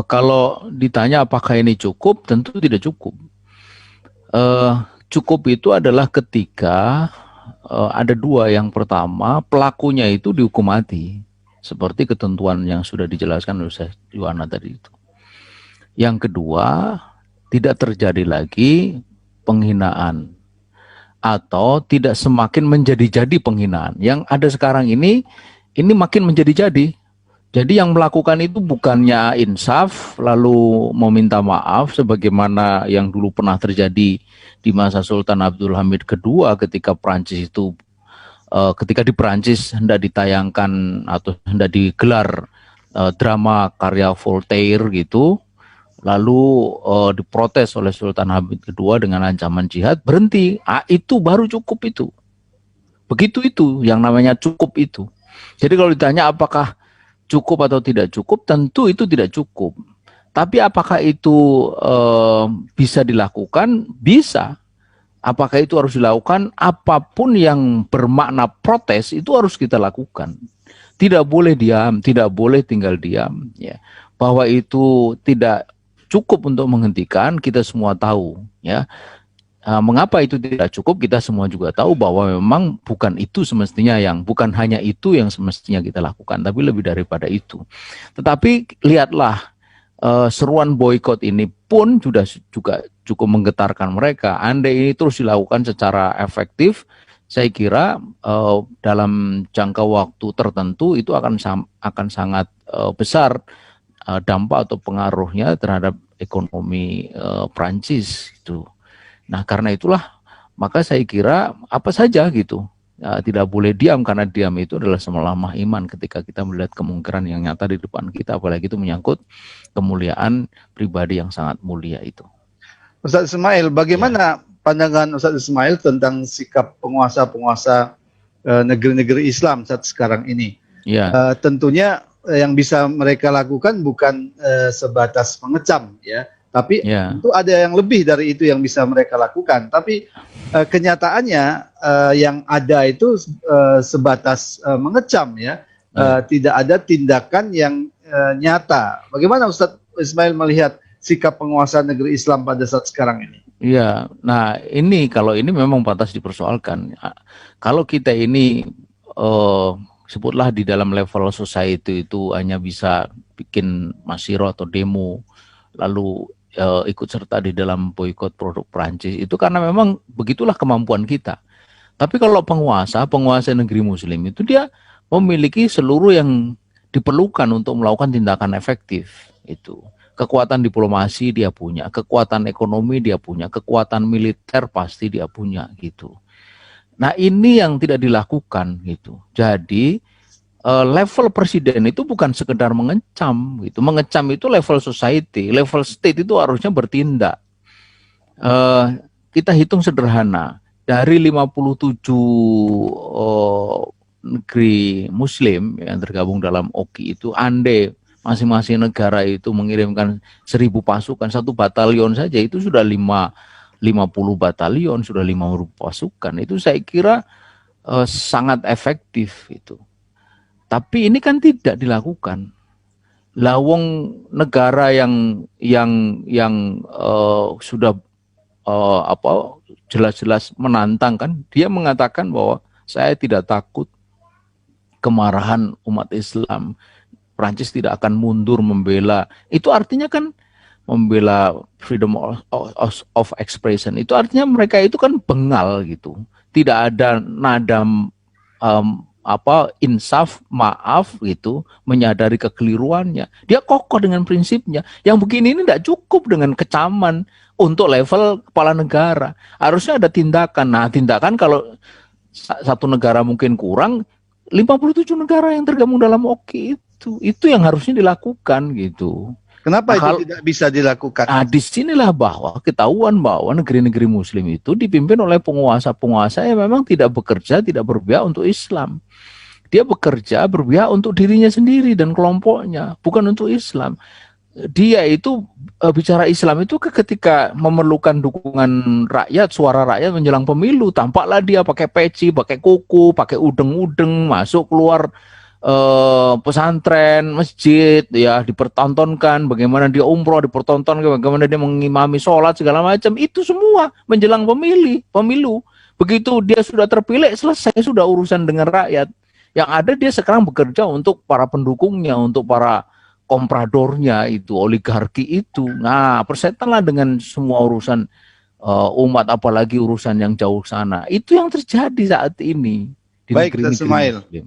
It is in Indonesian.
Kalau ditanya apakah ini cukup, tentu tidak cukup. Eh, Cukup itu adalah ketika ada dua. Yang pertama, pelakunya itu dihukum mati, seperti ketentuan yang sudah dijelaskan oleh Syekh Yuwana tadi itu. Yang kedua, tidak terjadi lagi penghinaan atau tidak semakin menjadi-jadi penghinaan. Yang ada sekarang ini makin menjadi-jadi. Jadi yang melakukan itu bukannya insaf lalu meminta maaf sebagaimana yang dulu pernah terjadi di masa Sultan Abdul Hamid kedua ketika Prancis itu ketika di Prancis hendak ditayangkan atau hendak digelar drama karya Voltaire gitu, lalu diprotes oleh Sultan Hamid kedua dengan ancaman jihad, berhenti. Itu baru cukup itu. Begitu itu yang namanya cukup itu. Jadi kalau ditanya apakah cukup atau tidak cukup, tentu itu tidak cukup. Tapi apakah itu bisa dilakukan? Bisa. Apakah itu harus dilakukan? Apapun yang bermakna protes itu harus kita lakukan. Tidak boleh diam, tidak boleh tinggal diam. Ya. Bahwa itu tidak cukup untuk menghentikan, kita semua tahu. Ya. Mengapa itu tidak cukup? Kita semua juga tahu bahwa memang bukan itu semestinya bukan hanya itu yang semestinya kita lakukan, tapi lebih daripada itu. Tetapi lihatlah, seruan boykot ini pun juga cukup menggetarkan mereka. Andai ini terus dilakukan secara efektif, saya kira dalam jangka waktu tertentu itu akan sangat besar dampak atau pengaruhnya terhadap ekonomi Prancis itu. Nah, karena itulah maka saya kira apa saja gitu. Tidak boleh diam, karena diam itu adalah semelamah iman ketika kita melihat kemungkinan yang nyata di depan kita, apalagi itu menyangkut kemuliaan pribadi yang sangat mulia itu. Ustaz Ismail, bagaimana pandangan Ustaz Ismail tentang sikap penguasa-penguasa negeri-negeri Islam saat sekarang ini? Tentunya yang bisa mereka lakukan bukan sebatas mengecam, ya. Tapi tentu ada yang lebih dari itu yang bisa mereka lakukan. Tapi kenyataannya yang ada itu sebatas mengecam, ya. Tidak ada tindakan yang nyata. Bagaimana Ustadz Ismail melihat sikap penguasa negeri Islam pada saat sekarang ini? Iya, nah kalau ini memang pantas dipersoalkan. Kalau kita ini sebutlah di dalam level society itu hanya bisa bikin masiro atau demo, lalu ikut serta di dalam boikot produk Prancis, itu karena memang begitulah kemampuan kita. Tapi kalau penguasa negeri muslim itu dia memiliki seluruh yang diperlukan untuk melakukan tindakan efektif itu. Kekuatan diplomasi dia punya, kekuatan ekonomi dia punya, kekuatan militer pasti dia punya gitu. Nah, ini yang tidak dilakukan gitu. Jadi level presiden itu bukan sekedar mengecam gitu. Mengecam itu level society, level state itu harusnya bertindak. Kita hitung sederhana, dari 57 negeri muslim yang tergabung dalam OKI itu, andai masing-masing negara itu mengirimkan 1.000 pasukan, satu batalion saja itu sudah 50 batalion, sudah 50 pasukan. Itu saya kira sangat efektif itu. Tapi ini kan tidak dilakukan. Lawang negara yang sudah jelas-jelas menantang kan, dia mengatakan bahwa saya tidak takut kemarahan umat Islam. Prancis tidak akan mundur membela. Itu artinya kan membela freedom of expression. Itu artinya mereka itu kan bengal gitu. Tidak ada nada insaf, maaf gitu, menyadari kekeliruannya. Dia kokoh dengan prinsipnya. Yang begini ini tidak cukup dengan kecaman untuk level kepala negara. Harusnya ada tindakan. Nah, tindakan kalau satu negara mungkin kurang, 57 negara yang tergabung dalam OKI itu yang harusnya dilakukan gitu. Kenapa itu tidak bisa dilakukan? Nah, disinilah bahwa ketahuan bahwa negeri-negeri muslim itu dipimpin oleh penguasa-penguasa yang memang tidak bekerja, tidak berpihak untuk Islam. Dia bekerja, berpihak untuk dirinya sendiri dan kelompoknya, bukan untuk Islam. Dia itu bicara Islam itu ketika memerlukan dukungan rakyat, suara rakyat menjelang pemilu, tampaklah dia pakai peci, pakai kuku, pakai udeng-udeng, masuk keluar pesantren, masjid, ya dipertontonkan, bagaimana dia umroh dipertontonkan, bagaimana dia mengimami sholat segala macam, itu semua menjelang pemilu. Begitu dia sudah terpilih, selesai sudah urusan dengan rakyat. Yang ada dia sekarang bekerja untuk para pendukungnya, untuk para kompradornya itu, oligarki itu. Nah, persetanlah dengan semua urusan umat, apalagi urusan yang jauh sana. Itu yang terjadi saat ini di Baik, Ustaz negeri-negeri Ismail. Muslim.